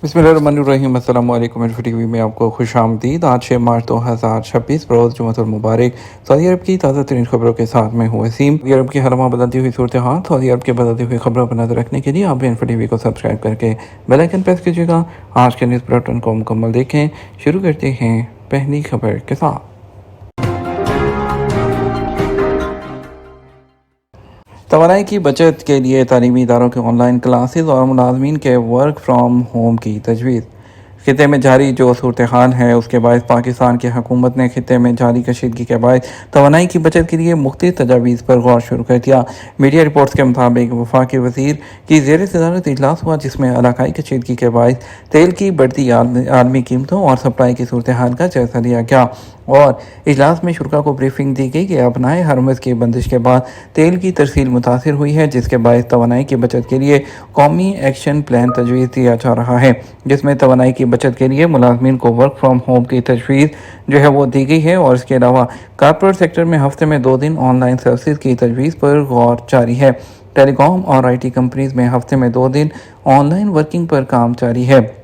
बिस्मिल्लाहिर्रहमानिर्रहीम। अस्सलाम वालेकुम। इन्फो टीवी में आपको खुश आमदीद। आज 6 मार्च 2026 बरोज़ जुमअतुल मुबारक। सऊदी अरब की ताज़ा तरीन खबरों के साथ मैं हूँ वसीम। सऊदी अरब की हरमा बदलती हुई सूरत हाल, सऊदी अरब के बदलती हुई खबरों पर नजर रखने के लिए आप भी इन्फो टीवी को सब्सक्राइब करके बेल आइकन प्रेस कीजिएगा। आज के न्यूज़ बुलेटिन को मुकम्मल देखें। शुरू करते हैं पहली खबर के साथ। तवानाई की बचत के लिए तालीमी इदारों के ऑनलाइन क्लासेस और मुलाजमीन के वर्क फ्राम होम की तजवीज़। खिते में जारी जो सूरत हाल है उसके बायस पाकिस्तान की हुकूमत ने खिते में जारी कशीदगी के बायस तवानाई की बचत के लिए मुख्तलिफ तजावीज़ पर गौर शुरू कर दिया। मीडिया रिपोर्ट्स के मुताबिक वफाकी वज़ीर की ज़ेर सदारत इजलास हुआ, जिसमें इलाकाई कशीदगी के बायस तेल की बढ़ती आलमी कीमतों और सप्लाई की सूरत हाल का जायजा लिया गया और इजलास में शुरा को ब्रीफिंग दी गई कि अपनाए हरमज की बंदिश के बाद तेल की तरसील मुतासर हुई है, जिसके बायस तवानाई की बचत के लिए कौमी एक्शन प्लान तजवीज़ दिया जा रहा है, जिसमें तवानाई की बचत के लिए मुलाजमीन को वर्क फ्राम होम की तजवीज़ जो है वो दी गई है और इसके अलावा कॉर्पोरेट सेक्टर में हफ्ते में 2 दिन ऑनलाइन सर्विस की तजवीज़ पर गौर जारी है। टेलीकॉम और IT कंपनीज में हफ्ते में 2 दिन ऑनलाइन वर्किंग पर काम जारी है।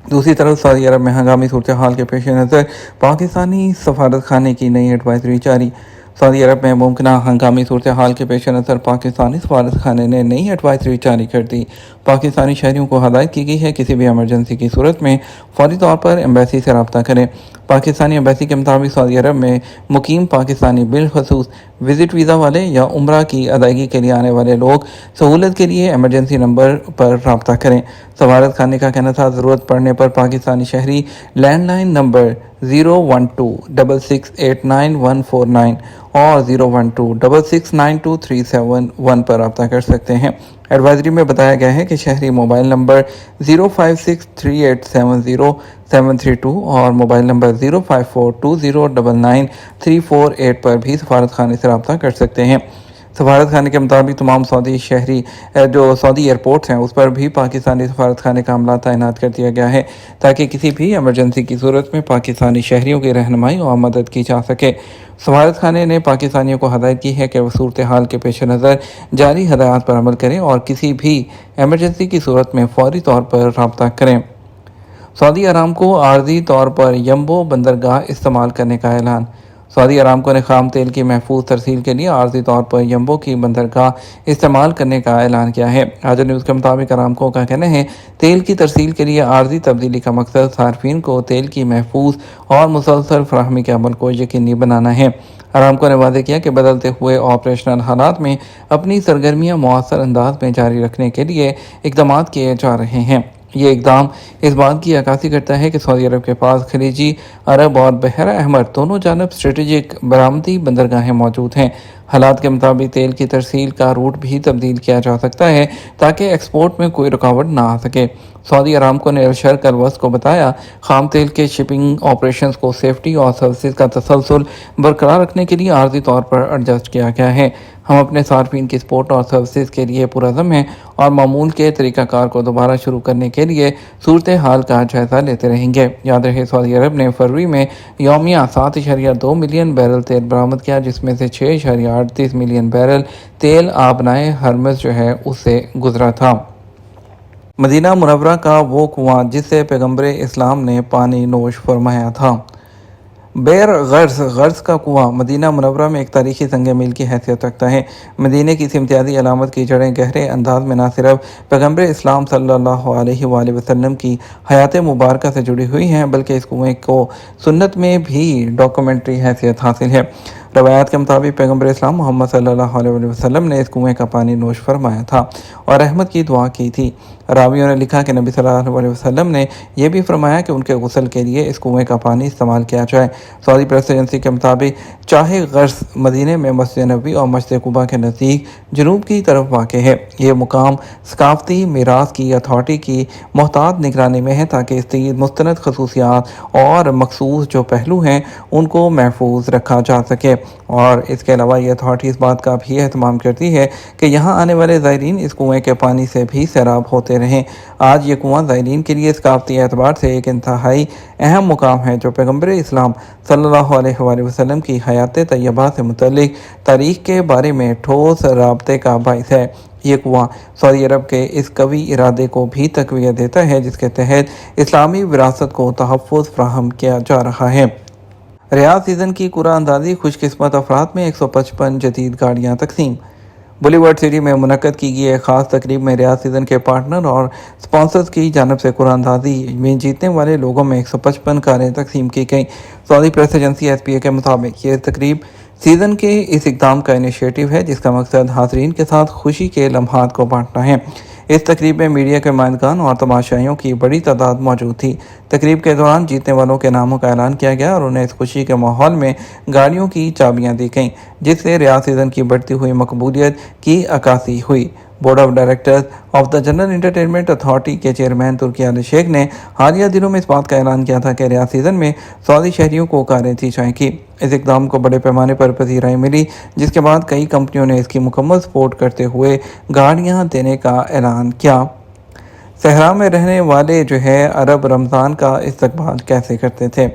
दूसरी तरफ सऊदी अरब में हंगामी सूरत हाल के पेश नज़र पाकिस्तानी सफारत खाने की नई एडवाइजरी जारी। सऊदी अरब में मुमकिन हंगामी सूरत हाल के पेश नज़र पाकिस्तानी सफारत खाने ने नई एडवाइजरी जारी कर दी। पाकिस्तानी शहरियों को हदायत की गई है किसी भी एमरजेंसी की सूरत में फौरी तौर पर एम्बेसी से रब्ता करें। पाकिस्तानी एम्बेसी के मुताबिक सऊदी अरब में मुकीम पाकिस्तानी बिलखसूस विजिट वीज़ा वाले या उम्रा की अदायगी के लिए आने वाले लोग सहूलत के लिए एमरजेंसी नंबर पर रब्ता करें। सफारत खाने का कहना था ज़रूरत पड़ने पर पाकिस्तानी शहरी लैंडलाइन नंबर 01266891149 और 012669237 पर रब्ता कर सकते हैं। एडवाइजरी में बताया गया है कि शहरी मोबाइल नंबर 0563870732 और मोबाइल नंबर 0542099348 पर भी सफारत खाने से रब्ता कर सकते हैं। सफारत खाने के मुताबिक तमाम सऊदी शहरी जो सऊदी एयरपोर्ट्स हैं उस पर भी पाकिस्तानी सफारत खाने का अमला तैनात कर दिया गया है, ताकि किसी भी एमरजेंसी की सूरत में पाकिस्तानी शहरियों की रहनुमाई और मदद की जा सके। सफारत खाने ने पाकिस्तानियों को हदायत की है कि वह सूरत हाल के पेश नज़र जारी हदायत पर अमल करें और किसी भी एमरजेंसी की सूरत में फौरी तौर पर रब्ता करें। सऊदी अरामको आर्जी तौर पर यम्बो बंदरगाह इस्तेमाल करने का ऐलान। सऊदी अरामको ने खाम तेल की महफूज तरसील के लिए आर्जी तौर पर यम्बो की बंदरगाह इस्तेमाल करने का ऐलान किया है। आज न्यूज़ के मुताबिक अरामको का कहना है तेल की तरसील के लिए आर्जी तब्दीली का मकसद सार्फिन को तेल की महफूज और मुसलसल फराहमी के अमल को यकीनी बनाना है। अरामको ने वादे किया कि बदलते हुए ऑपरेशनल हालात में अपनी सरगर्मियाँ मौसर अंदाज में जारी रखने के लिए इकदाम किए जा रहे हैं। ये इकदाम इस बात की अक्कासी करता है कि सऊदी अरब के पास खलीजी अरब और बहरा अहमर दोनों जानब स्ट्रेटेजिक बरामदी बंदरगाहें मौजूद हैं। हालात के मुताबिक तेल की तरसील का रूट भी तब्दील किया जा सकता है ताकि एक्सपोर्ट में कोई रुकावट ना आ सके। सऊदी अरामको ने अल-शर्क अल-वस्त को बताया खाम तेल के शिपिंग ऑपरेशंस को सेफ्टी और सर्विस का तसलसल बरकरार रखने के लिए आर्जी तौर पर एडजस्ट किया गया है। हम अपने सार्फिन की सपोर्ट और सर्विस के लिए पुरज़म हैं और मामूल के तरीक़ाकार को दोबारा शुरू करने के लिए सूरत हाल का जायज़ा लेते रहेंगे। याद रहे सऊदी अरब ने फरवरी में यौमिया 7.2 मिलियन बैरल तेल बरामद किया, जिसमें से 6.38 मिलियन बैरल तेल आबनाए हरमज जो है उससे गुजरा था। मदीना मुनव्वरा का वो कुआं जिससे पैगम्बर इस्लाम ने पानी नोश फरमाया था। बेर गर्स का कुआं मदीना मुनव्वरा में एक तारीखी संग मील की हैसियत रखता है। मदीने की इस इम्तियाजी अलामत की जड़ें गहरे अंदाज में न सिर्फ पैगम्बर इस्लाम सल्लल्लाहु अलैहि वसल्लम की हयात मुबारक से जुड़ी हुई हैं, बल्कि इस कुएं को सुन्नत में भी डॉक्यूमेंट्री हैसियत हासिल है। रवायात के मुताबिक पैगम्बर इस्लाम मोहम्मद सल्लल्लाहु अलैहि वसल्लम ने इस कुएं का पानी नोश फरमाया था और रहमत की दुआ की थी। रावियों ने लिखा कि नबी सल्लल्लाहु अलैहि वसल्लम ने यह भी फरमाया कि उनके गुस्ल के लिए इस कुएं का पानी इस्तेमाल किया जाए। सऊदी प्रेस एजेंसी के मुताबिक चाहे गर्स मदीने में मस्जिद नबी और मस्जिद कुबा के नज़दीक जनूब की तरफ वाक़ है। ये मुकाम सकाफ़ती मीरास की अथॉरिटी की मोहतात निगरानी में है, ताकि इसकी मुस्तनद खसूसियात और मखसूस जो पहलू हैं उनको महफूज रखा जा सके। और इसके अलावा ये अथॉरिटी इस बात का भी एहतमाम करती है कि यहाँ आने वाले ज़ायरीन इस कुएँ के पानी से भी सैराब होते रहें। आज ये कुआँ ज़ायरीन के लिए सकाफ़ती एतबार से एक इंतहाई अहम मुकाम है, जो पैगम्बर इस्लाम सल्लल्लाहु अलैहि वसल्लम की हयात तैयबा से मुतल्लिक तारीख़ के बारे में ठोस राब्ते का बाइस है। یہ قوہ سعودی عرب کے اس قوی ارادے کو بھی تقویت دیتا ہے جس کے تحت اسلامی وراثت کو تحفظ فراہم کیا جا رہا ہے۔ ریاض سیزن کی قرعہ اندازی، خوش قسمت افراد میں 155 جدید گاڑیاں تقسیم۔ بولی وڈ سٹی میں منعقد کی گئی ایک خاص تقریب میں ریاض سیزن کے پارٹنر اور سپانسرز کی جانب سے قرعہ اندازی میں جیتنے والے لوگوں میں 155 کاریں تقسیم کی گئیں۔ سعودی پریس ایجنسی SPA کے مطابق یہ تقریب سیزن کے اس اقدام کا انیشیٹو ہے جس کا مقصد حاضرین کے ساتھ خوشی کے لمحات کو بانٹنا ہے۔ اس تقریب میں میڈیا کے نمائندگان اور تماشائیوں کی بڑی تعداد موجود تھی۔ تقریب کے دوران جیتنے والوں کے ناموں کا اعلان کیا گیا اور انہیں اس خوشی کے ماحول میں گاڑیوں کی چابیاں دی گئیں، جس سے ریاض سیزن کی بڑھتی ہوئی مقبولیت کی عکاسی ہوئی۔ Board of directors of the general entertainment authority کے چیئرمین ترکی آل شیخ نے حالیہ دنوں میں اس بات کا اعلان کیا تھا کہ ریاض سیزن میں سعودی شہریوں کو کاریں دی جائیں گی۔ اس اقدام کو بڑے پیمانے پر پذیرائی ملی، جس کے بعد کئی کمپنیوں نے اس کی مکمل سپورٹ کرتے ہوئے گاڑیاں دینے کا اعلان کیا۔ صحرا میں رہنے والے عرب رمضان کا استقبال کیسے کرتے تھے؟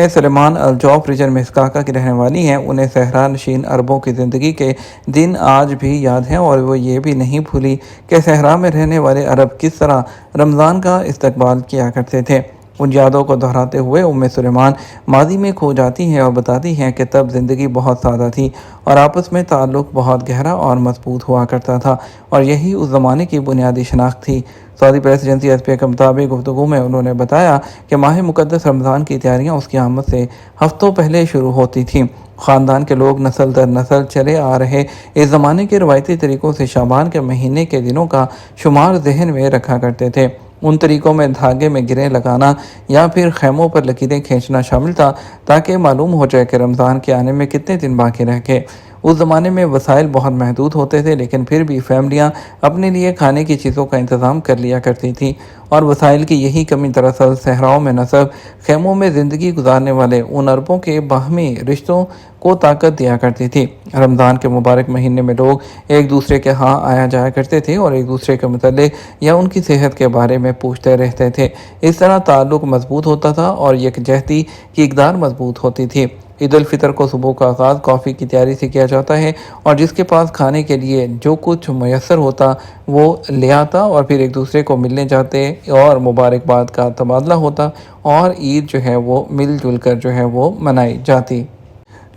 سلیمان الجوف ریجن میں اسکاکا کی رہنے والی ہیں۔ انہیں صحرا نشین عربوں کی زندگی کے دن آج بھی یاد ہیں اور وہ یہ بھی نہیں بھولی کہ صحرا میں رہنے والے عرب کس طرح رمضان کا استقبال کیا کرتے تھے۔ ان یادوں کو دہراتے ہوئے سلیمان ماضی میں کھو جاتی ہیں اور بتاتی ہیں کہ تب زندگی بہت سادہ تھی اور آپس میں تعلق بہت گہرا اور مضبوط ہوا کرتا تھا، اور یہی اس زمانے کی بنیادی شناخت تھی۔ سعودی پریس ایجنسی SPA کے مطابق گفتگو میں انہوں نے بتایا کہ ماہ مقدس رمضان کی تیاریاں اس کی آمد سے ہفتوں پہلے شروع ہوتی تھیں۔ خاندان کے لوگ نسل در نسل چلے آ رہے اس زمانے کے روایتی طریقوں سے شعبان کے مہینے کے دنوں کا شمار ذہن میں رکھا کرتے تھے۔ ان طریقوں میں دھاگے میں گریں لگانا یا پھر خیموں پر لکیریں کھینچنا شامل تھا تاکہ معلوم ہو جائے کہ رمضان کے آنے میں کتنے دن باقی رہ گئے۔ اس زمانے میں وسائل بہت محدود ہوتے تھے، لیکن پھر بھی فیملیاں اپنے لیے کھانے کی چیزوں کا انتظام کر لیا کرتی تھیں، اور وسائل کی یہی کمی دراصل صحراؤں میں نصب خیموں میں زندگی گزارنے والے ان عربوں کے باہمی رشتوں کو طاقت دیا کرتی تھی۔ رمضان کے مبارک مہینے میں لوگ ایک دوسرے کے ہاں آیا جایا کرتے تھے اور ایک دوسرے کے متعلق یا ان کی صحت کے بارے میں پوچھتے رہتے تھے۔ اس طرح تعلق مضبوط ہوتا تھا اور یکجہتی کی اقدار مضبوط ہوتی تھی۔ عید الفطر کو صبح کا آغاز کافی کی تیاری سے کیا جاتا ہے، اور جس کے پاس کھانے کے لیے جو کچھ میسر ہوتا وہ لے آتا، اور پھر ایک دوسرے کو ملنے جاتے اور مبارکباد کا تبادلہ ہوتا، اور عید وہ مل جل کر وہ منائی جاتی۔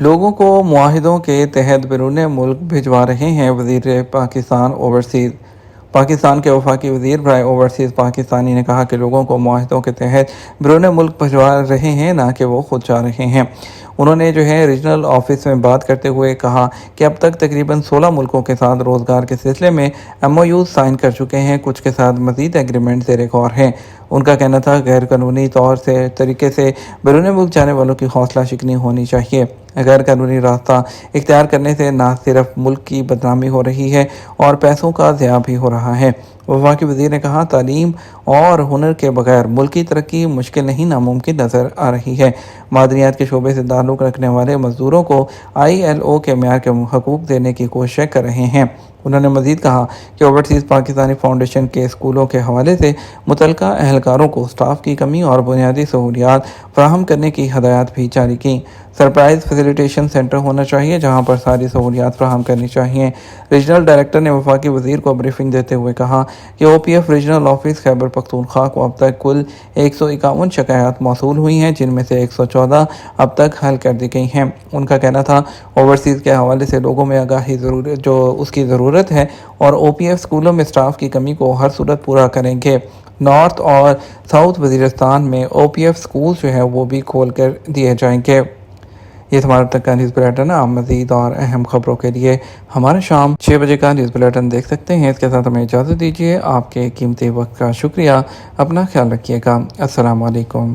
لوگوں کو معاہدوں کے تحت بیرون ملک بھجوا رہے ہیں وزیر پاکستان اوورسیز۔ پاکستان کے وفاقی وزیر برائے اوورسیز پاکستانی نے کہا کہ لوگوں کو معاہدوں کے تحت بیرون ملک بھجوا رہے ہیں، نہ کہ وہ خود جا رہے ہیں۔ انہوں نے ریجنل آفس میں بات کرتے ہوئے کہا کہ اب تک تقریباً 16 ملکوں کے ساتھ روزگار کے سلسلے میں MOUs سائن کر چکے ہیں، کچھ کے ساتھ مزید ایگریمنٹ زیر غور ہیں۔ ان کا کہنا تھا غیر قانونی طریقے سے بیرون ملک جانے والوں کی حوصلہ شکنی ہونی چاہیے۔ غیر قانونی راستہ اختیار کرنے سے نہ صرف ملک کی بدنامی ہو رہی ہے اور پیسوں کا ضیاع بھی ہو رہا ہے۔ وفاقی وزیر نے کہا تعلیم اور ہنر کے بغیر ملکی ترقی مشکل نہیں ناممکن نظر آ رہی ہے۔ معدنیات کے شعبے سے تعلق رکھنے والے مزدوروں کو ILO کے معیار کے حقوق دینے کی کوششیں کر رہے ہیں۔ انہوں نے مزید کہا کہ اوورسیز پاکستانی فاؤنڈیشن کے اسکولوں کے حوالے سے متعلقہ اہلکاروں کو اسٹاف کی کمی اور بنیادی سہولیات فراہم کرنے کی ہدایات بھی جاری کیں۔ سرپرائز فیسیلیٹیشن سینٹر ہونا چاہیے جہاں پر ساری سہولیات فراہم کرنی چاہیے۔ ریجنل ڈائریکٹر نے وفاقی وزیر کو بریفنگ دیتے ہوئے کہا کہ OPF regional office Khyber Pakhtunkhwa کو اب تک کل 151 شکایات موصول ہوئی ہیں، جن میں سے 114 اب تک حل کر دی گئی ہیں۔ ان کا کہنا تھا اوورسیز کے حوالے سے لوگوں میں آگاہی اس کی ضرورت ہے، اور OPF اسکولوں میں اسٹاف کی کمی کو ہر صورت پورا کریں گے۔ نارتھ اور ساؤتھ وزیرستان میں OPF اسکولز وہ بھی کھول کر دیے جائیں گے۔ یہ ہمارا اب تک کا نیوز بلیٹن ہے۔ آپ مزید اور اہم خبروں کے لیے ہمارے شام 6 بجے کا نیوز بلیٹن دیکھ سکتے ہیں۔ اس کے ساتھ ہمیں اجازت دیجیے۔ آپ کے قیمتی وقت کا شکریہ۔ اپنا خیال رکھیے گا۔ السلام علیکم۔